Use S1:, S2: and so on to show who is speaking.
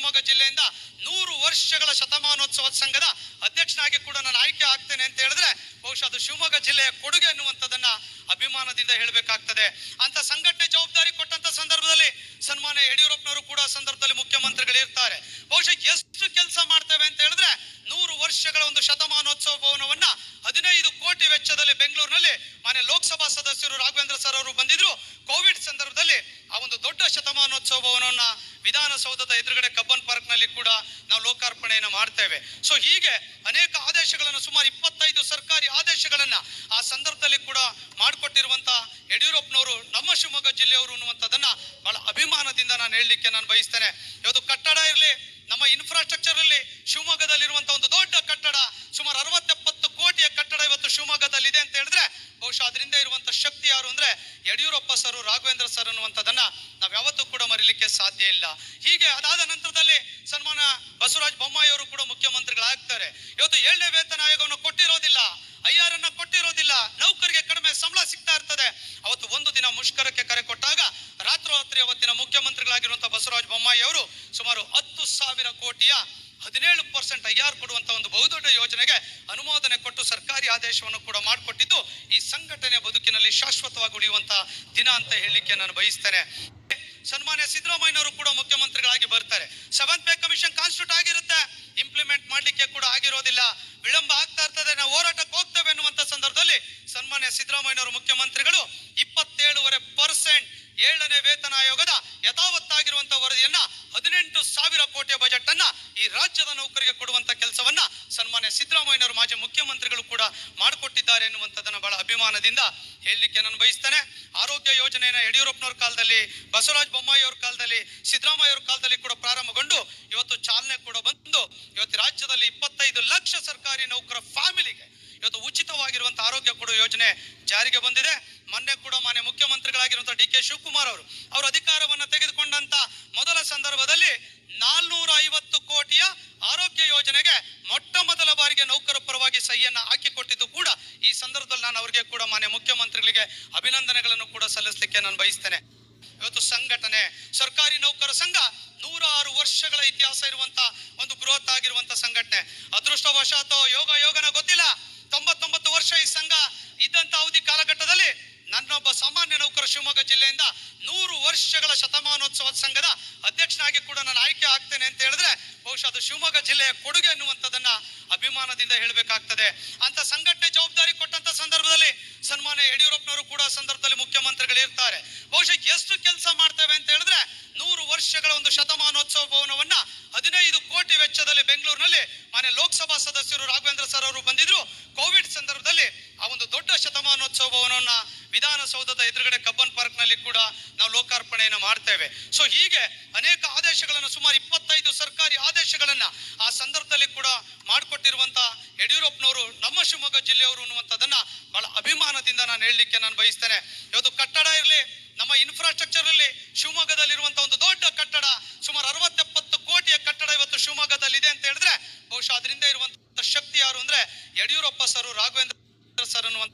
S1: ಶಿವಮೊಗ್ಗ ಜಿಲ್ಲೆಯಿಂದ 100 ವರ್ಷಗಳ ಶತಮಾನೋತ್ಸವ ಸಂಘದ ಅಧ್ಯಕ್ಷನಾಗಿ ಕೂಡ ನಾನು ಆಯ್ಕೆ ಆಗ್ತೇನೆ ಅಂತ ಹೇಳಿದ್ರೆ ಬಹುಶಃ ಅದು ಶಿವಮೊಗ್ಗ ಜಿಲ್ಲೆಯ ಕೊಡುಗೆ ಅನ್ನುವಂಥದ್ದನ್ನ ಅಭಿಮಾನದಿಂದ ಹೇಳಬೇಕಾಗ್ತದೆ. ಅಂತ ಸಂಘಟನೆ ಜವಾಬ್ದಾರಿ ಕೊಟ್ಟಂತ ಸಂದರ್ಭದಲ್ಲಿ ಸನ್ಮಾನ್ಯ ಯಡಿಯೂರಪ್ಪನವರು ಕೂಡ ಸಂದರ್ಭದಲ್ಲಿ ಮುಖ್ಯಮಂತ್ರಿಗಳು ಇರ್ತಾರೆ. ಬಹುಶಃ ಎಷ್ಟು ಕೆಲಸ ಮಾಡ್ತೇವೆ ಅಂತ ಹೇಳಿದ್ರೆ 100 ವರ್ಷಗಳ ಒಂದು ಶತಮಾನೋತ್ಸವ ಭವನವನ್ನ 15 ಕೋಟಿ ವೆಚ್ಚದಲ್ಲಿ ಬೆಂಗಳೂರಿನಲ್ಲಿ ಮಾನ್ಯ ಲೋಕಸಭಾ ಸದಸ್ಯರು ರಾಘವೇಂದ್ರ ಸರ್ ಅವರು ಬಂದಿದ್ರು. ಕೋವಿಡ್ ಸಂದರ್ಭದಲ್ಲಿ ಆ ಒಂದು ದೊಡ್ಡ ಶತಮಾನೋತ್ಸವ ಭವನವನ್ನ ವಿಧಾನಸೌಧದ ಎದುರುಗಡೆ ಕಬ್ಬನ್ ಪಾರ್ಕ್ ನಲ್ಲಿ ಕೂಡ ನಾವು ಲೋಕಾರ್ಪಣೆಯನ್ನು ಮಾಡ್ತೇವೆ. ಸೊ ಹೀಗೆ ಅನೇಕ ಆದೇಶಗಳನ್ನು ಸುಮಾರು 25 ಸರ್ಕಾರಿ ಆದೇಶಗಳನ್ನ ಆ ಸಂದರ್ಭದಲ್ಲಿ ಕೂಡ ಮಾಡಿಕೊಟ್ಟಿರುವಂತ ಯಡಿಯೂರಪ್ಪನವರು ನಮ್ಮ ಶಿವಮೊಗ್ಗ ಜಿಲ್ಲೆಯವರು ಅನ್ನುವಂಥದ್ದನ್ನ ಬಹಳ ಅಭಿಮಾನದಿಂದ ನಾನು ಹೇಳಲಿಕ್ಕೆ ನಾನು ಬಯಸ್ತೇನೆ. ಇವತ್ತು ಕಟ್ಟಡ ಇರಲಿ, ನಮ್ಮ ಇನ್ಫ್ರಾಸ್ಟ್ರಕ್ಚರ್ ಅಲ್ಲಿ ಶಿವಮೊಗ್ಗದಲ್ಲಿರುವಂತಹ ಒಂದು ದೊಡ್ಡ ಕಟ್ಟಡ ಸುಮಾರು 60-70 ಕೋಟಿಯ ಕಟ್ಟಡ ಇವತ್ತು ಶಿವಮೊಗ್ಗದಲ್ಲಿ ಇದೆ ಅಂತ ಹೇಳಿದ್ರೆ ಬಹುಶಃ ಅದರಿಂದ ಇರುವಂತ ಶಕ್ತಿ ಯಾರು ಅಂದ್ರೆ ಯಡಿಯೂರಪ್ಪ ಸರ್, ರಾಘವೇಂದ್ರ ಸರ್ ಅನ್ನುವಂಥದ್ದನ್ನ ನಾವ್ ಯಾವತ್ತೂ ಕೂಡ ಮರೀಲಿಕ್ಕೆ ಸಾಧ್ಯ ಇಲ್ಲ. ಹೀಗೆ ಅದಾದ ನಂತರದಲ್ಲಿ ಸನ್ಮಾನ ಬಸವರಾಜ ಬೊಮ್ಮಾಯಿ ಅವರು ಕೂಡ ಮುಖ್ಯಮಂತ್ರಿಗಳಾಗ್ತಾರೆ. ಇವತ್ತು 7ನೇ ವೇತನ ಆಯೋಗವನ್ನು ಕೊಟ್ಟಿರೋದಿಲ್ಲ, IR ಅನ್ನ ಕೊಟ್ಟಿರೋದಿಲ್ಲ, ನೌಕರಿಗೆ ಕಡಿಮೆ ಸಂಬಳ ಸಿಗ್ತಾ ಇರ್ತದೆ. ಅವತ್ತು ಒಂದು ದಿನ ಮುಷ್ಕರಕ್ಕೆ ಕರೆ ಕೊಟ್ಟಾಗ ರಾತ್ರೋರಾತ್ರಿ ಅವತ್ತಿನ ಮುಖ್ಯಮಂತ್ರಿಗಳಾಗಿರುವಂತಹ ಬಸವರಾಜ ಬೊಮ್ಮಾಯಿ ಅವರು ಸುಮಾರು 10,000 ಕೋಟಿಯ 17% IR ಕೊಡುವಂತ ಒಂದು ಬಹುದೊಡ್ಡ ಯೋಜನೆಗೆ ಅನುಮೋದನೆ ಕೊಟ್ಟು ಸರ್ಕಾರಿ ಆದೇಶವನ್ನು ಕೂಡ ಮಾಡಿಕೊಟ್ಟಿದ್ದು ಈ ಸಂಘಟನೆ ಬದುಕಿನಲ್ಲಿ ಶಾಶ್ವತವಾಗಿ ಉಳಿಯುವಂತ ದಿನ ಅಂತ ಹೇಳಲಿಕ್ಕೆ ನಾನು ಬಯಸ್ತೇನೆ. ಸನ್ಮಾನ್ಯ ಸಿದ್ದರಾಮಯ್ಯನವರು ಕೂಡ ಮುಖ್ಯಮಂತ್ರಿಗಳಾಗಿ ಬರ್ತಾರೆ. 7th ಪೇ ಕಮಿಷನ್ ಕಾನ್ಸ್ಟಿಟ್ಯೂಟ್ ಆಗಿರುತ್ತೆ, ಇಂಪ್ಲಿಮೆಂಟ್ ಮಾಡ್ಲಿಕ್ಕೆ ಕೂಡ ಆಗಿರೋದಿಲ್ಲ, ವಿಳಂಬ ಆಗ್ತಾ ಇರ್ತದೆ, ನಾವು ಹೋರಾಟಕ್ಕೆ ಹೋಗ್ತೇವೆ ಅನ್ನುವಂತ ಸಂದರ್ಭದಲ್ಲಿ ಸನ್ಮಾನ್ಯ ಸಿದ್ದರಾಮಯ್ಯನವರು ಮುಖ್ಯಮಂತ್ರಿಗಳು 27% 7ನೇ ವೇತನ ಆಯೋಗದ ಯಥಾವತ್ತಾಗಿರುವಂತಹ ವರದಿಯನ್ನ 18,000 ಕೋಟಿಯ ಬಜೆಟ್ ಅನ್ನ ಈ ರಾಜ್ಯದ ನೌಕರಿಗೆ ಕೊಡುವಂತ ಕೆಲಸವನ್ನ ಸನ್ಮಾನ್ಯ ಸಿದ್ದರಾಮಯ್ಯನವರು ಮಾಜಿ ಮುಖ್ಯಮಂತ್ರಿಗಳು ಕೂಡ ಮಾಡಿಕೊಟ್ಟಿದ್ದಾರೆ ಎನ್ನುವಂಥದ್ದನ್ನ ಬಹಳ ಅಭಿಮಾನದಿಂದ ಹೇಳಲಿಕ್ಕೆ ನಾನು ಬಯಸ್ತೇನೆ. ಆರೋಗ್ಯ ಯೋಜನೆಯನ್ನ ಯಡಿಯೂರಪ್ಪನವ್ರ ಕಾಲದಲ್ಲಿ, ಬಸವರಾಜ ಬೊಮ್ಮಾಯಿ ಅವ್ರ ಕಾಲದಲ್ಲಿ, ಸಿದ್ದರಾಮಯ್ಯ ಅವ್ರ ಕಾಲದಲ್ಲಿ ಕೂಡ ಪ್ರಾರಂಭಗೊಂಡು ಇವತ್ತು ಚಾಲನೆ ಕೂಡ ಬಂದು ಇವತ್ತು ರಾಜ್ಯದಲ್ಲಿ 25 ಲಕ್ಷ ಸರ್ಕಾರಿ ನೌಕರ ಫ್ಯಾಮಿಲಿಗೆ ಇವತ್ತು ಉಚಿತವಾಗಿರುವಂತಹ ಆರೋಗ್ಯ ಕೊಡುವ ಯೋಜನೆ ಜಾರಿಗೆ ಬಂದಿದೆ. ಮೊನ್ನೆ ಕೂಡ ಮಾನ್ಯ ಮುಖ್ಯಮಂತ್ರಿಗಳಾಗಿರುವಂತಹ DK ಶಿವಕುಮಾರ್ ಅವರು ಅಧಿಕಾರವನ್ನ ತೆಗೆದುಕೊಂಡಂತ ಮೊದಲ ಸಂದರ್ಭದಲ್ಲಿ 450 ಕೋಟಿಯ ಆರೋಗ್ಯ ಯೋಜನೆಗೆ ಮೊಟ್ಟ ಮೊದಲ ಬಾರಿಗೆ ನೌಕರ ಪರವಾಗಿ ಸಹಿಯನ್ನ ಹಾಕಿಕೊಟ್ಟಿದ್ದು ಕೂಡ ಈ ಸಂದರ್ಭದಲ್ಲಿ ನಾನು ಅವರಿಗೆ ಕೂಡ ಮಾನ್ಯ ಮುಖ್ಯಮಂತ್ರಿಗಳಿಗೆ ಅಭಿನಂದನೆಗಳನ್ನು ಕೂಡ ಸಲ್ಲಿಸಲಿಕ್ಕೆ ನಾನು ಬಯಸ್ತೇನೆ. ಇವತ್ತು ಸಂಘಟನೆ ಸರ್ಕಾರಿ ನೌಕರ ಸಂಘ 106 ವರ್ಷಗಳ ಇತಿಹಾಸ ಇರುವಂತ ಒಂದು ಬೃಹತ್ ಆಗಿರುವಂತ ಸಂಘಟನೆ. ಅದೃಷ್ಟವಶಾತ್ ಯೋಗನ ಗೊತ್ತಿಲ್ಲ, 99 ವರ್ಷ ಈ ಸಂಘ ಇದ್ದಂತ ಅವಧಿ ಕಾಲಘಟ್ಟದಲ್ಲಿ ನನ್ನೊಬ್ಬ ಸಾಮಾನ್ಯ ನೌಕರ ಶಿವಮೊಗ್ಗ ಜಿಲ್ಲೆಯಿಂದ 100 ವರ್ಷಗಳ ಶತಮಾನೋತ್ಸವ ಸಂಘದ ಅಧ್ಯಕ್ಷನಾಗಿ ಕೂಡ ನಾನು ಆಯ್ಕೆ ಆಗ್ತೇನೆ ಅಂತ ಹೇಳಿದ್ರೆ ಬಹುಶಃ ಅದು ಶಿವಮೊಗ್ಗ ಜಿಲ್ಲೆಯ ಕೊಡುಗೆ ಅನ್ನುವಂಥದ್ದನ್ನ ಅಭಿಮಾನದಿಂದ ಹೇಳಬೇಕಾಗ್ತದೆ. ಅಂತ ಸಂಘಟನೆ ಜವಾಬ್ದಾರಿ ಕೊಟ್ಟಂತ ಸಂದರ್ಭದಲ್ಲಿ ಸನ್ಮಾನ್ಯ ಯಡಿಯೂರಪ್ಪನವರು ಕೂಡ ಸಂದರ್ಭದಲ್ಲಿ ಮುಖ್ಯಮಂತ್ರಿಗಳು ಇರ್ತಾರೆ. ಬಹುಶಃ ಎಷ್ಟು ಕೆಲಸ ಮಾಡ್ತೇವೆ ಅಂತ ಹೇಳಿದ್ರೆ 100 ವರ್ಷಗಳ ಒಂದು ಶತಮಾನೋತ್ಸವ ಭವನವನ್ನ 15 ಕೋಟಿ ವೆಚ್ಚದಲ್ಲಿ ಬೆಂಗಳೂರಿನಲ್ಲಿ ಮಾನ್ಯ ಲೋಕಸಭಾ ಸದಸ್ಯರು ರಾಘವೇಂದ್ರ ಸರ್ ಅವರು ಬಂದಿದ್ರು. ಕೋವಿಡ್ ಸಂದರ್ಭದಲ್ಲಿ ಆ ಒಂದು ದೊಡ್ಡ ಶತಮಾನೋತ್ಸವ ಭವನವನ್ನ ವಿಧಾನಸೌಧದ ಎದುರುಗಡೆ ಕಬ್ಬನ್ ಪಾರ್ಕ್ ನಲ್ಲಿ ಕೂಡ ನಾವು ಲೋಕಾರ್ಪಣೆಯನ್ನು ಮಾಡ್ತೇವೆ. ಸೊ ಹೀಗೆ ಅನೇಕ ಆದೇಶಗಳನ್ನು ಸುಮಾರು 25 ಸರ್ಕಾರಿ ಆದೇಶಗಳನ್ನ ಆ ಸಂದರ್ಭದಲ್ಲಿ ಕೂಡ ಮಾಡಿಕೊಟ್ಟಿರುವಂತ ಯಡಿಯೂರಪ್ಪನವರು ನಮ್ಮ ಶಿವಮೊಗ್ಗ ಜಿಲ್ಲೆಯವರು ಅನ್ನುವಂಥದ್ದನ್ನ ಬಹಳ ಅಭಿಮಾನದಿಂದ ನಾನು ಹೇಳಲಿಕ್ಕೆ ನಾನು ಬಯಸ್ತೇನೆ. ಇವತ್ತು ಕಟ್ಟಡ ಇರಲಿ, ನಮ್ಮ ಇನ್ಫ್ರಾಸ್ಟ್ರಕ್ಚರ್ ಅಲ್ಲಿ ಶಿವಮೊಗ್ಗದಲ್ಲಿರುವಂತಹ ಒಂದು ದೊಡ್ಡ ಕಟ್ಟಡ ಸುಮಾರು 60-70 ಕೋಟಿಯ ಕಟ್ಟಡ ಇವತ್ತು ಶಿವಮೊಗ್ಗದಲ್ಲಿ ಇದೆ ಅಂತ ಹೇಳಿದ್ರೆ ಬಹುಶಃ ಅದರಿಂದ ಇರುವಂತಹ ಶಕ್ತಿ ಯಾರು ಅಂದ್ರೆ ಯಡಿಯೂರಪ್ಪ ಸರ್, ರಾಘವೇಂದ್ರ ಸರ್ ಅನ್ನುವಂಥ